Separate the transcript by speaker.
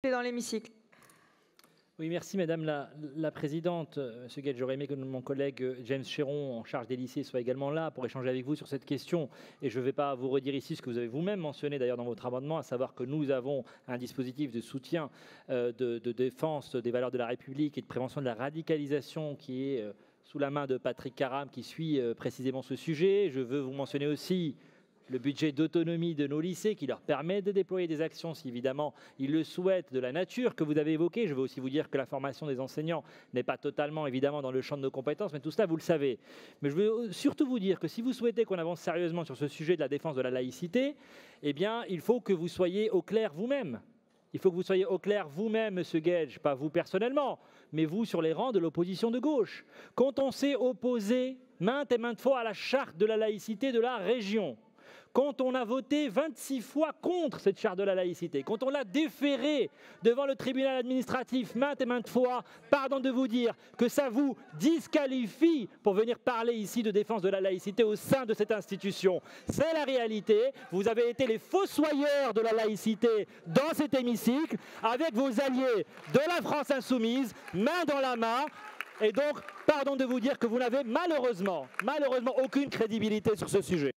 Speaker 1: Dans l'hémicycle.
Speaker 2: Oui, merci Madame la Présidente. Monsieur Guedj, j'aurais aimé que mon collègue James Chéron, en charge des lycées, soit également là pour échanger avec vous sur cette question. Et je ne vais pas vous redire ici ce que vous avez vous-même mentionné d'ailleurs dans votre amendement, à savoir que nous avons un dispositif de soutien, de défense des valeurs de la République et de prévention de la radicalisation qui est sous la main de Patrick Karam, qui suit précisément ce sujet. Je veux vous mentionner aussi le budget d'autonomie de nos lycées qui leur permet de déployer des actions si évidemment ils le souhaitent, de la nature que vous avez évoquée. Je veux aussi vous dire que la formation des enseignants n'est pas totalement évidemment dans le champ de nos compétences, mais tout cela vous le savez. Mais je veux surtout vous dire que si vous souhaitez qu'on avance sérieusement sur ce sujet de la défense de la laïcité, eh bien il faut que vous soyez au clair vous-même. Il faut que vous soyez au clair vous-même, Monsieur Guedj, pas vous personnellement, mais vous sur les rangs de l'opposition de gauche. Quand on s'est opposé maintes et maintes fois à la charte de la laïcité de la région, quand on a voté 26 fois contre cette charte de la laïcité, quand on l'a déférée devant le tribunal administratif maintes et maintes fois, pardon de vous dire que ça vous disqualifie pour venir parler ici de défense de la laïcité au sein de cette institution. C'est la réalité. Vous avez été les fossoyeurs de la laïcité dans cet hémicycle, avec vos alliés de la France insoumise, main dans la main. Et donc, pardon de vous dire que vous n'avez malheureusement aucune crédibilité sur ce sujet.